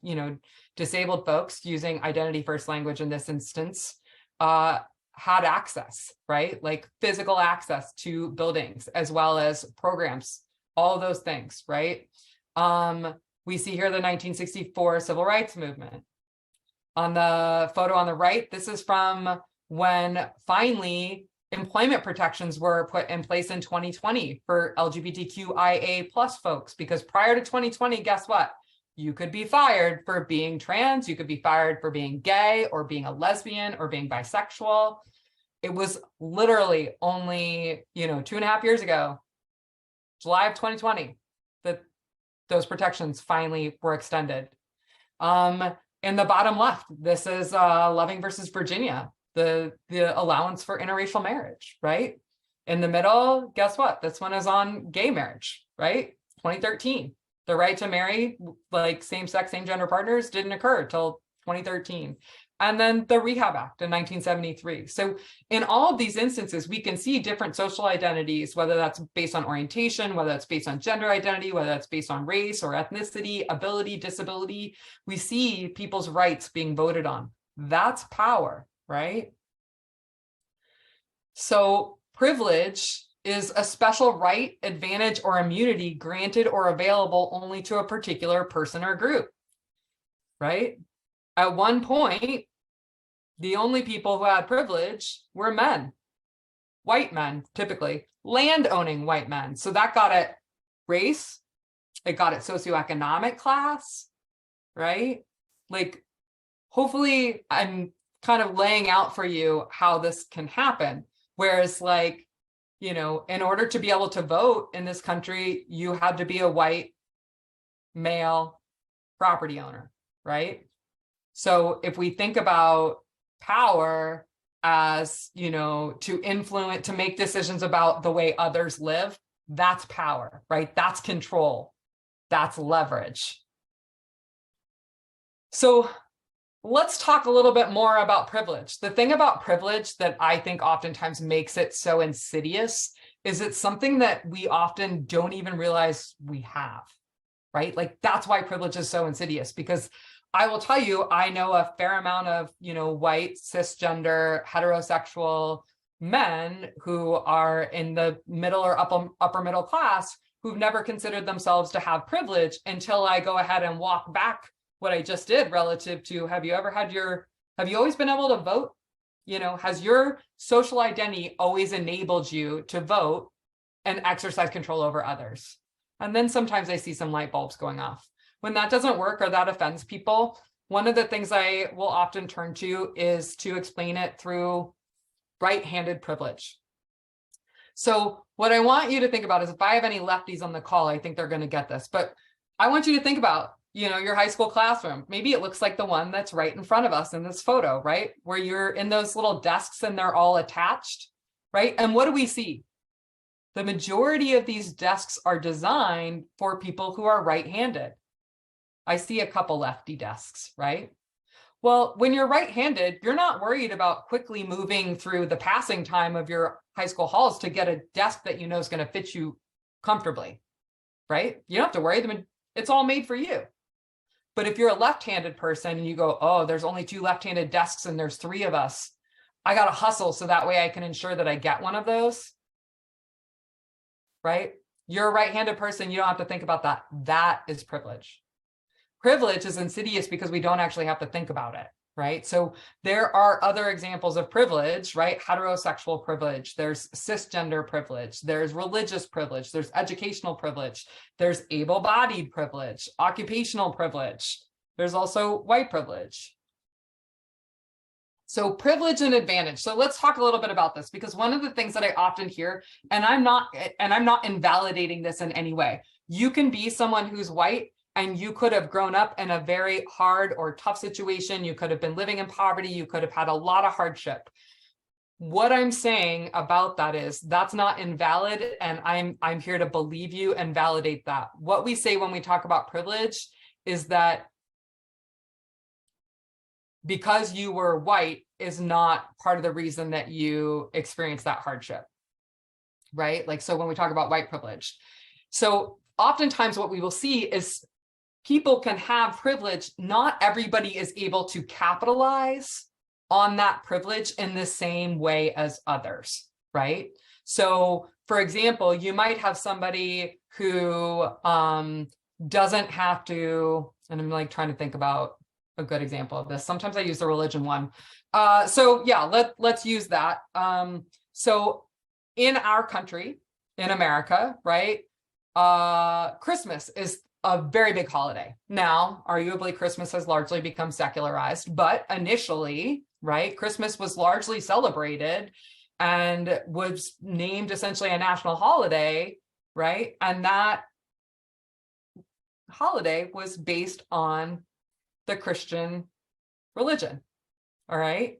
disabled folks using identity first language in this instance had access, right? Like physical access to buildings, as well as programs, all of those things, right? We see here the 1964 Civil Rights Movement. On the photo on the right, this is from when finally employment protections were put in place in 2020 for LGBTQIA plus folks, because prior to 2020, guess what? You could be fired for being trans, you could be fired for being gay or being a lesbian or being bisexual. It was literally only, 2.5 years ago, July of 2020, that those protections finally were extended. In the bottom left, this is Loving versus Virginia, the allowance for interracial marriage, right? In the middle, guess what? This one is on gay marriage, right? 2013. The right to marry like same-sex, same-gender partners didn't occur until 2013. And then the Rehab Act in 1973. So in all of these instances, we can see different social identities, whether that's based on orientation, whether that's based on gender identity, whether that's based on race or ethnicity, ability, disability. We see people's rights being voted on. That's power, right? So Privilege is a special right, advantage, or immunity granted or available only to a particular person or group, right? At one point, the only people who had privilege were men, white men, typically, land-owning white men. So that got at race, it got at socioeconomic class, right? Like, hopefully I'm kind of laying out for you how this can happen. Whereas, like, you know, in order to be able to vote in this country, you had to be a white male property owner, right? So if we think about power as, you know, to influence, to make decisions about the way others live, that's power, right? That's control, that's leverage. So let's talk a little bit more about privilege. The thing about privilege that I think oftentimes makes it so insidious is it's something that we often don't even realize we have, right? Like, that's why privilege is so insidious, because I will tell you, I know a fair amount of, you know, white, cisgender, heterosexual men who are in the middle or upper middle class who've never considered themselves to have privilege until I go ahead and walk back what I just did relative to, have you always been able to vote? You know, has your social identity always enabled you to vote and exercise control over others? And then sometimes I see some light bulbs going off. When that doesn't work or that offends people, one of the things I will often turn to is to explain it through right-handed privilege. So what I want you to think about is, if I have any lefties on the call, I think they're going to get this, but I want you to think about, you know, your high school classroom. Maybe it looks like the one that's right in front of us in this photo, right? Where you're in those little desks and they're all attached, right? And what do we see? The majority of these desks are designed for people who are right-handed. I see a couple lefty desks, right? Well, when you're right-handed, you're not worried about quickly moving through the passing time of your high school halls to get a desk that you know is going to fit you comfortably, right? You don't have to worry. It's all made for you. But if you're a left-handed person and you go, oh, there's only 2 left-handed desks and there's 3 of us, I got to hustle so that way I can ensure that I get one of those, right? You're a right-handed person, you don't have to think about that. That is privilege. Privilege is insidious because we don't actually have to think about it, right? So there are other examples of privilege, right? Heterosexual privilege, there's cisgender privilege, there's religious privilege, there's educational privilege, there's able-bodied privilege, occupational privilege, there's also white privilege. So privilege and advantage. So let's talk a little bit about this, because one of the things that I often hear, and I'm not invalidating this in any way. You can be someone who's white and you could have grown up in a very hard or tough situation. You could have been living in poverty. You could have had a lot of hardship. What I'm saying about that is that's not invalid, and I'm here to believe you and validate that. What we say when we talk about privilege is that because you were white is not part of the reason that you experienced that hardship, right? Like, so when we talk about white privilege, so oftentimes what we will see is people can have privilege. Not everybody is able to capitalize on that privilege in the same way as others, right? So for example, you might have somebody who doesn't have to, and I'm like trying to think about a good example of this. Sometimes I use the religion one. So yeah, let's use that. So in our country, in America, right? Christmas is a very big holiday. Now, arguably, Christmas has largely become secularized, but initially, right, Christmas was largely celebrated and was named essentially a national holiday, right? And that holiday was based on the Christian religion, all right?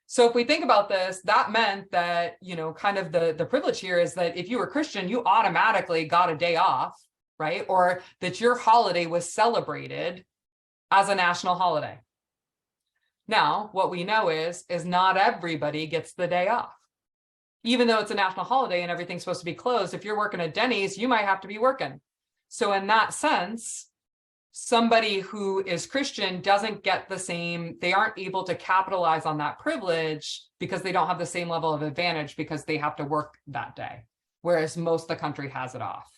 So if we think about this, that meant that, you know, kind of the privilege here is that if you were Christian, you automatically got a day off, right? Or that your holiday was celebrated as a national holiday. Now, what we know is not everybody gets the day off. Even though it's a national holiday and everything's supposed to be closed, if you're working at Denny's, you might have to be working. So in that sense, somebody who is Christian doesn't get the same, they aren't able to capitalize on that privilege because they don't have the same level of advantage because they have to work that day, whereas most of the country has it off.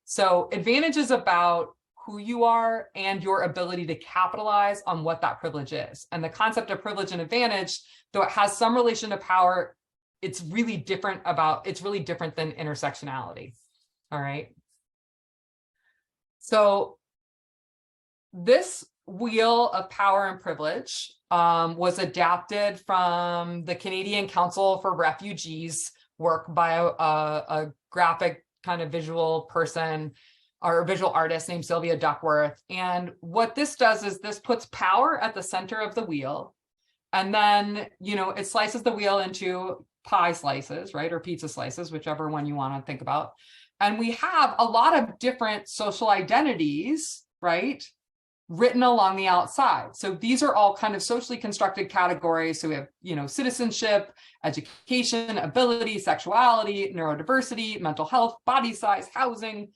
So advantage is about who you are and your ability to capitalize on what that privilege is. And the concept of privilege and advantage, though it has some relation to power, it's really different than intersectionality. All right. So this wheel of power and privilege was adapted from the Canadian Council for Refugees work by a graphic kind of visual person or a visual artist named Sylvia Duckworth. And what this does is this puts power at the center of the wheel. And then, it slices the wheel into pie slices, right? Or pizza slices, whichever one you want to think about. And we have a lot of different social identities, right, written along the outside. So these are all kind of socially constructed categories. So we have, citizenship, education, ability, sexuality, neurodiversity, mental health, body size, housing.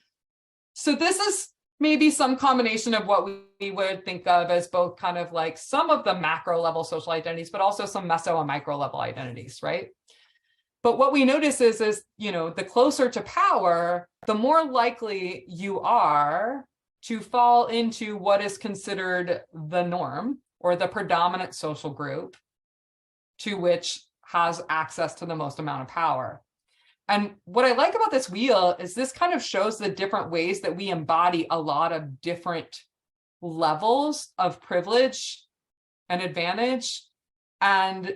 So this is maybe some combination of what we would think of as both kind of like some of the macro level social identities, but also some meso and micro level identities, right? But what we notice is, the closer to power, the more likely you are to fall into what is considered the norm or the predominant social group to which has access to the most amount of power. And what I like about this wheel is this kind of shows the different ways that we embody a lot of different levels of privilege and advantage and,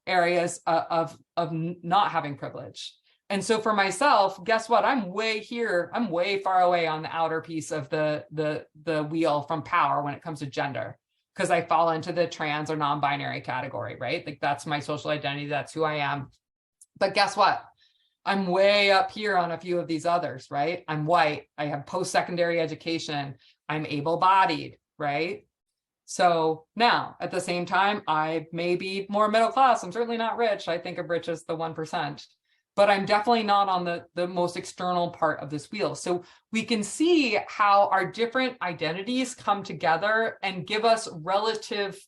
areas of not having privilege. And so for myself, guess what? I'm way far away on the outer piece of the wheel from power when it comes to gender, because I fall into the trans or non-binary category, right? Like that's my social identity. That's who I am. But guess what? I'm way up here on a few of these others, right? I'm white. I have post-secondary education. I'm able-bodied, right? So now, at the same time, I may be more middle class. I'm certainly not rich. I think of rich as the 1%, but I'm definitely not on the most external part of this wheel. So we can see how our different identities come together and give us relative,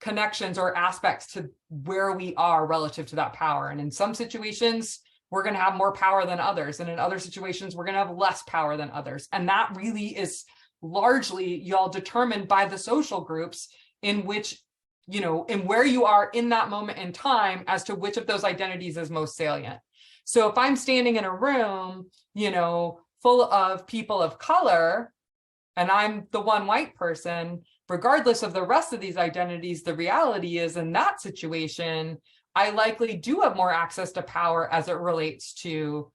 connections or aspects to where we are relative to that power. And in some situations, we're going to have more power than others. And in other situations, we're going to have less power than others. And that really is largely y'all determined by the social groups in which, in where you are in that moment in time as to which of those identities is most salient. So if I'm standing in a room, full of people of color, and I'm the one white person, regardless of the rest of these identities, the reality is in that situation, I likely do have more access to power as it relates to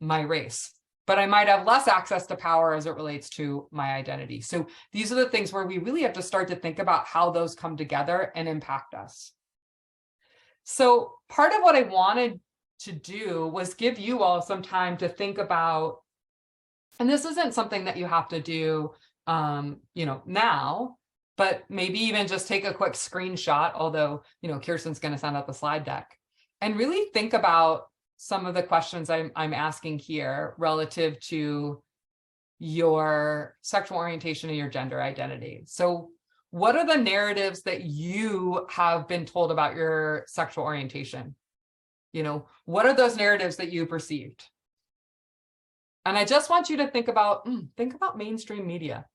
my race, but I might have less access to power as it relates to my identity. So these are the things where we really have to start to think about how those come together and impact us. So part of what I wanted to do was give you all some time to think about, and this isn't something that you have to do, now, but maybe even just take a quick screenshot, although, Kirsten's going to send out the slide deck, and really think about some of the questions I'm asking here relative to your sexual orientation and your gender identity. So what are the narratives that you have been told about your sexual orientation? What are those narratives that you perceived? And I just want you to think about mainstream media.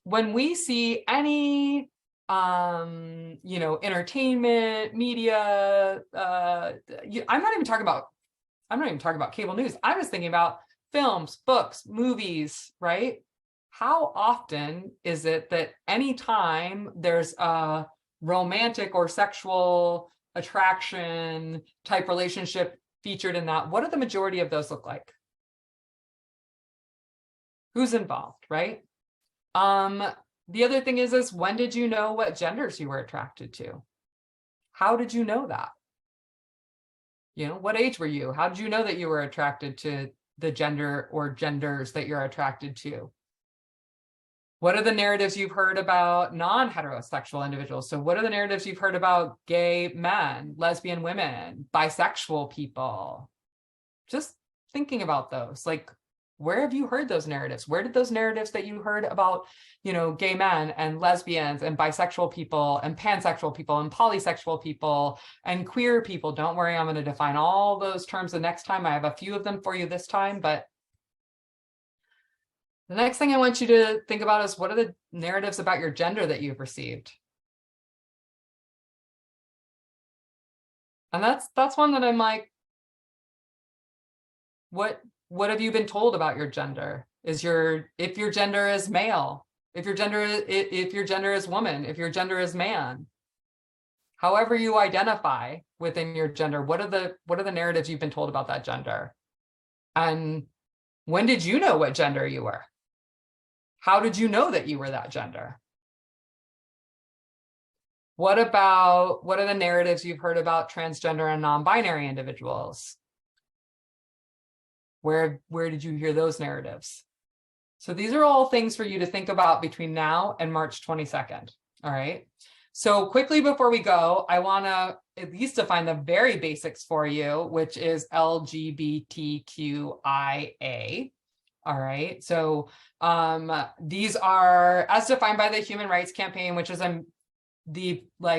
When we see any, entertainment, media, I'm not even talking about cable news. I was thinking about films, books, movies, right? How often is it that anytime there's a romantic or sexual attraction type relationship featured in that, what do the majority of those look like? Who's involved, right? The other thing is when did you know what genders you were attracted to? How did you know that? What age were you? How did you know that you were attracted to the gender or genders that you're attracted to? What are the narratives you've heard about non-heterosexual individuals? So what are the narratives you've heard about gay men, lesbian women, bisexual people? Just thinking about those, like, Where have you heard those narratives? Where did those narratives that you heard about, gay men and lesbians and bisexual people and pansexual people and polysexual people and queer people? Don't worry, I'm going to define all those terms the next time. I have a few of them for you this time, but the next thing I want you to think about is, what are the narratives about your gender that you've received? And that's one that I'm like, what have you been told about your gender? If your gender is male, if your gender is woman, if your gender is man, however you identify within your gender, what are the narratives you've been told about that gender? And when did you know what gender you were? How did you know that you were that gender? What are the narratives you've heard about transgender and non-binary individuals? Where did you hear those narratives? So these are all things for you to think about between now and March 22nd. All right. So quickly before we go, I want to at least define the very basics for you, which is LGBTQIA. All right. So these are as defined by the Human Rights Campaign, which is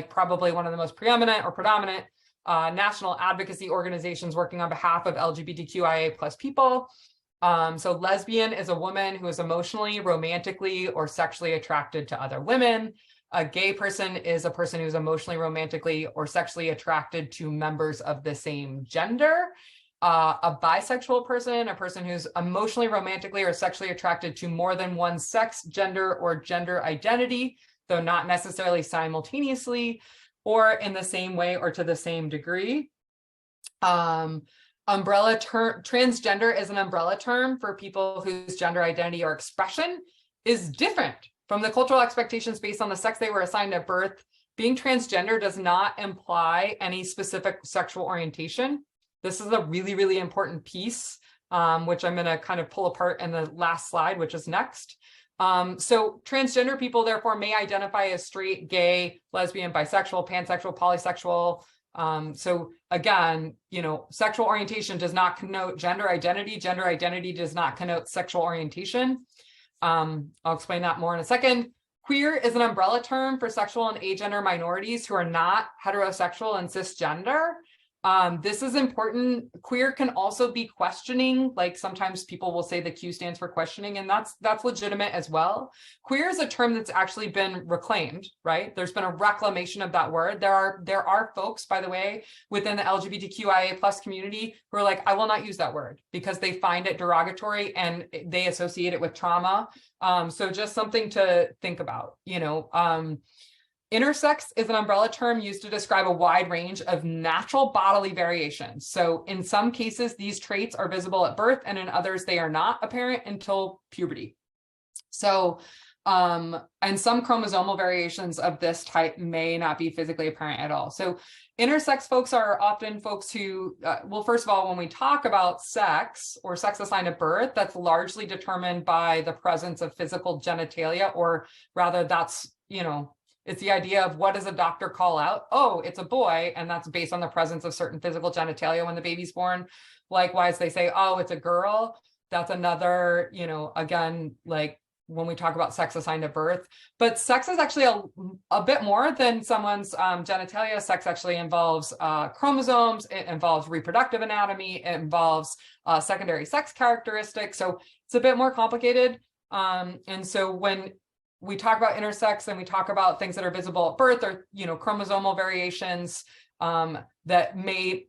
probably one of the most preeminent or predominant national advocacy organizations working on behalf of LGBTQIA plus people. So lesbian is a woman who is emotionally, romantically, or sexually attracted to other women. A gay person is a person who's emotionally, romantically, or sexually attracted to members of the same gender. A bisexual person, a person who's emotionally, romantically, or sexually attracted to more than one sex, gender, or gender identity, though not necessarily simultaneously or in the same way or to the same degree. Umbrella term, transgender is an umbrella term for people whose gender identity or expression is different from the cultural expectations based on the sex they were assigned at birth. Being transgender does not imply any specific sexual orientation. This is a really, really important piece, which I'm going to kind of pull apart in the last slide, which is next. So transgender people, therefore, may identify as straight, gay, lesbian, bisexual, pansexual, polysexual. So again, sexual orientation does not connote gender identity. Gender identity does not connote sexual orientation. I'll explain that more in a second. Queer is an umbrella term for sexual and agender minorities who are not heterosexual and cisgender. This is important. Queer can also be questioning, like sometimes people will say the Q stands for questioning, and that's legitimate as well. Queer is a term that's actually been reclaimed, right? There's been a reclamation of that word. There are folks, by the way, within the LGBTQIA plus community who are like, I will not use that word because they find it derogatory and they associate it with trauma. So just something to think about, Intersex is an umbrella term used to describe a wide range of natural bodily variations. So in some cases, these traits are visible at birth, and in others, they are not apparent until puberty. So, and some chromosomal variations of this type may not be physically apparent at all. So intersex folks are often folks who, well, first of all, when we talk about sex or sex assigned at birth, that's largely determined by the presence of physical genitalia, or rather that's, it's the idea of what does a doctor call out? Oh, it's a boy. And that's based on the presence of certain physical genitalia when the baby's born. Likewise, they say, oh, it's a girl. That's another, again, like when we talk about sex assigned at birth. But sex is actually a bit more than someone's genitalia. Sex actually involves chromosomes. It involves reproductive anatomy. It involves secondary sex characteristics. So it's a bit more complicated. And so when we talk about intersex and we talk about things that are visible at birth, or chromosomal variations that may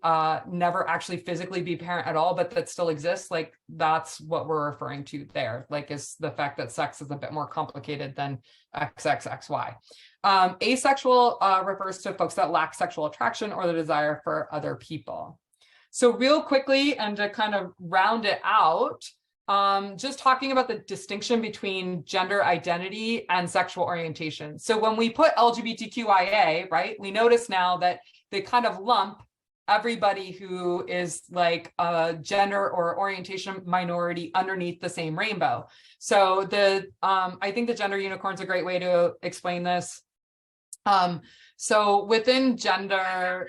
never actually physically be apparent at all, but that still exists, like that's what we're referring to there, like is the fact that sex is a bit more complicated than XXXY. Asexual refers to folks that lack sexual attraction or the desire for other people. So real quickly, and to kind of round it out, just talking about the distinction between gender identity and sexual orientation. So when we put LGBTQIA, right, we notice now that they kind of lump everybody who is like a gender or orientation minority underneath the same rainbow. So I think the gender unicorn is a great way to explain this. So within gender,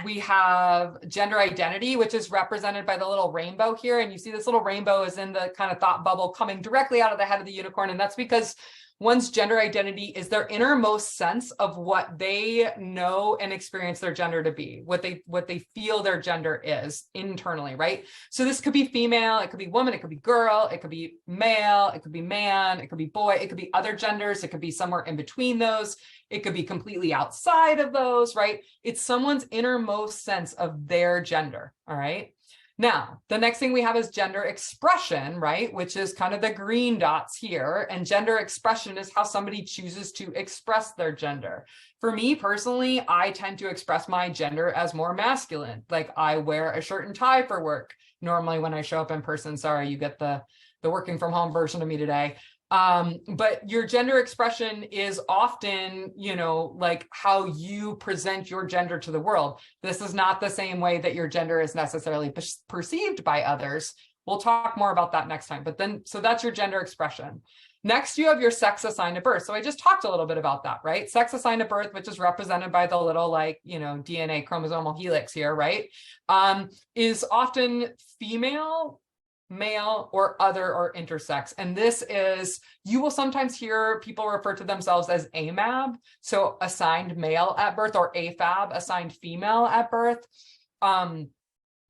we have gender identity, which is represented by the little rainbow here. And you see this little rainbow is in the kind of thought bubble coming directly out of the head of the unicorn. And that's because one's gender identity is their innermost sense of what they know and experience their gender to be, what they feel their gender is internally, right? So this could be female, it could be woman, it could be girl, it could be male, it could be man, it could be boy, it could be other genders, it could be somewhere in between those. It could be completely outside of those, right? It's someone's innermost sense of their gender, all right? Now, the next thing we have is gender expression, right? Which is kind of the green dots here. And gender expression is how somebody chooses to express their gender. For me personally, I tend to express my gender as more masculine. Like I wear a shirt and tie for work. Normally when I show up in person, sorry, you get the working from home version of me today. But your gender expression is often, like how you present your gender to the world. This is not the same way that your gender is necessarily perceived by others. We'll talk more about that next time. But then, so that's your gender expression. Next, you have your sex assigned at birth. So I just talked a little bit about that, right? Sex assigned at birth, which is represented by the little DNA chromosomal helix here, right? Is often female, male, or other, or intersex. And this is, you will sometimes hear people refer to themselves as AMAB, so assigned male at birth, or AFAB, assigned female at birth.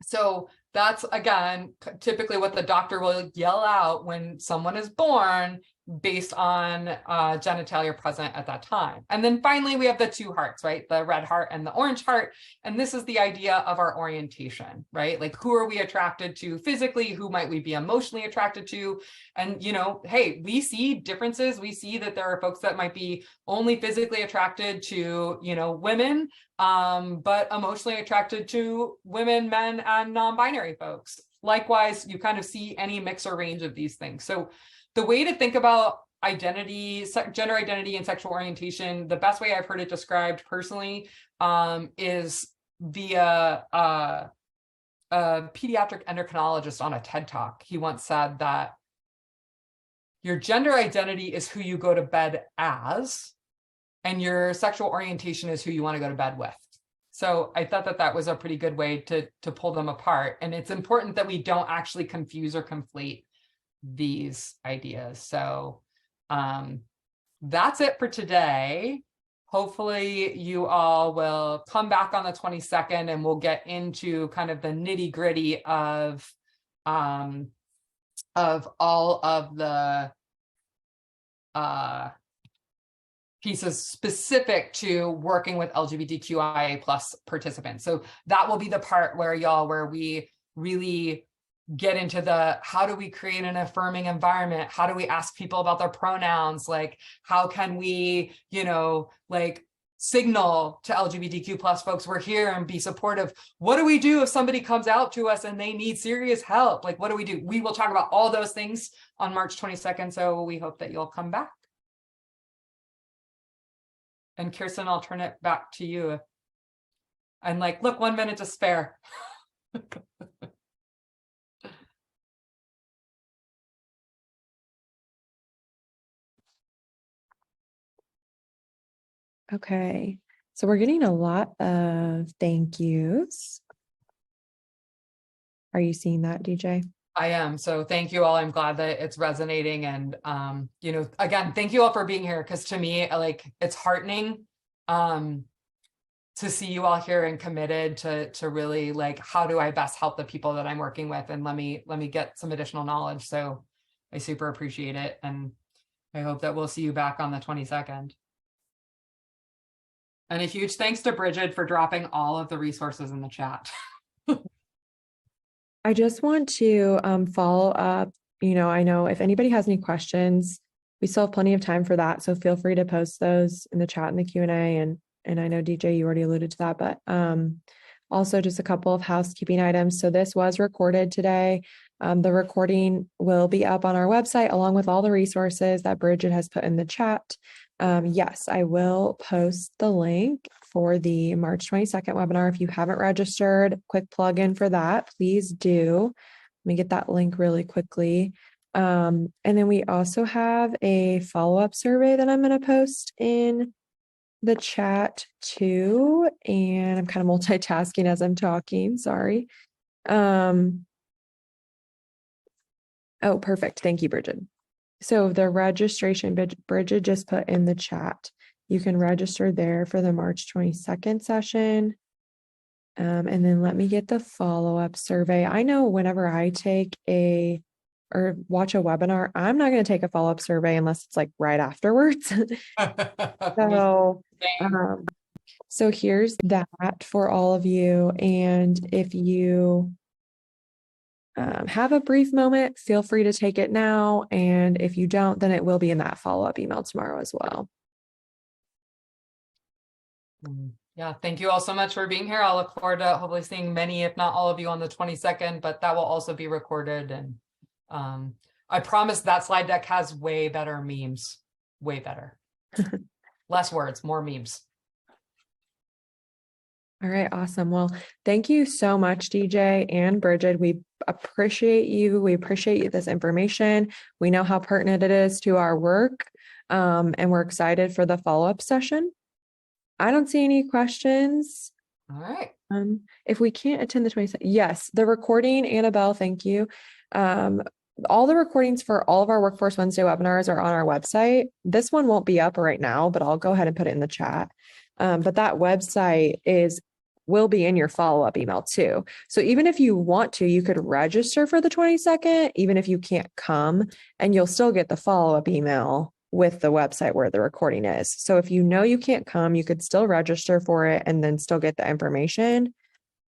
So that's, again, typically what the doctor will yell out when someone is born based on genitalia present at that time. And then finally, we have the two hearts, right? The red heart and the orange heart. And this is the idea of our orientation, right? Like, who are we attracted to physically? Who might we be emotionally attracted to? And, hey, we see differences. We see that there are folks that might be only physically attracted to, women, but emotionally attracted to women, men, and non-binary folks. Likewise, you kind of see any mix or range of these things. So the way to think about identity, gender identity, and sexual orientation, the best way I've heard it described personally is via a pediatric endocrinologist on a TED Talk. He once said that your gender identity is who you go to bed as, and your sexual orientation is who you want to go to bed with. So I thought that was a pretty good way to pull them apart. And it's important that we don't actually confuse or conflate these ideas. So that's it for today. Hopefully you all will come back on the 22nd and we'll get into kind of the nitty gritty of all of the pieces specific to working with LGBTQIA plus participants. So that will be the part where we really get into the, how do we create an affirming environment? How do we ask people about their pronouns? Like, how can we, signal to LGBTQ plus folks we're here and be supportive? What do we do if somebody comes out to us and they need serious help? Like, what do we do? We will talk about all those things on March 22nd. So we hope that you'll come back. And Kirsten, I'll turn it back to you. And look, 1 minute to spare. Okay, so we're getting a lot of thank yous. Are you seeing that, DJ? I am. So thank you all. I'm glad that it's resonating. And, again, thank you all for being here. Because to me, it's heartening to see you all here and committed to really how do I best help the people that I'm working with? And let me get some additional knowledge. So I super appreciate it. And I hope that we'll see you back on the 22nd. And a huge thanks to Bridget for dropping all of the resources in the chat. I just want to follow up. I know if anybody has any questions, we still have plenty of time for that. So feel free to post those in the chat in the Q&A. And I know, DJ, you already alluded to that, but also just a couple of housekeeping items. So this was recorded today. The recording will be up on our website along with all the resources that Bridget has put in the chat. Yes, I will post the link for the March 22nd webinar. If you haven't registered, quick plug-in for that, please do. Let me get that link really quickly. And then we also have a follow-up survey that I'm going to post in the chat too, and I'm kind of multitasking as I'm talking, sorry. Oh, perfect. Thank you, Bridget. So the registration, Bridget just put in the chat. You can register there for the March 22nd session. And then let me get the follow-up survey. I know whenever I take or watch a webinar, I'm not going to take a follow-up survey unless it's like right afterwards. Me So, same. so here's that for all of you. And if you have a brief moment, feel free to take it now. And if you don't, then it will be in that follow-up email tomorrow as well. Yeah, thank you all so much for being here. I'll look forward to hopefully seeing many, if not all of you on the 22nd, but that will also be recorded. And I promise that slide deck has way better memes, way better. Less words, more memes. All right, awesome. Well, thank you so much, DJ and Bridget. We appreciate you. We appreciate this information. We know how pertinent it is to our work, and we're excited for the follow-up session. I don't see any questions. All right. If we can't attend the 22nd, yes, the recording, Annabelle, thank you. All the recordings for all of our Workforce Wednesday webinars are on our website. This one won't be up right now, but I'll go ahead and put it in the chat. But that website will be in your follow-up email too. So even if you want to, you could register for the 22nd, even if you can't come, and you'll still get the follow-up email with the website where the recording is. So if you know you can't come, you could still register for it and then still get the information.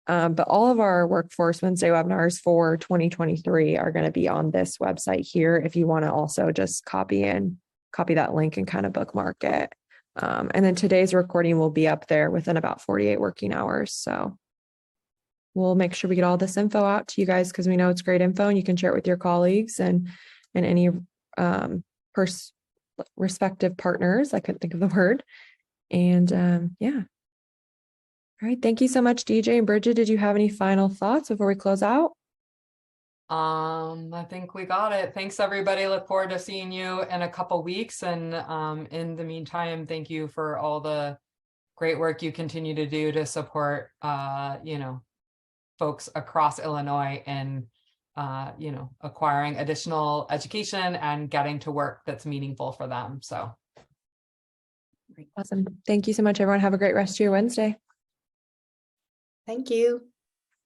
But all of our Workforce Wednesday webinars for 2023 are going to be on this website here. If you want to also just copy that link and kind of bookmark it. And then today's recording will be up there within about 48 working hours. So we'll make sure we get all this info out to you guys because we know it's great info and you can share it with your colleagues and any respective partners. I couldn't think of the word. And yeah. All right. Thank you so much, DJ and Bridget. Did you have any final thoughts before we close out? I think we got it. Thanks, everybody. Look forward to seeing you in a couple weeks. And in the meantime, thank you for all the great work you continue to do to support, folks across Illinois and, acquiring additional education and getting to work that's meaningful for them. So. Awesome. Thank you so much, everyone. Have a great rest of your Wednesday. Thank you.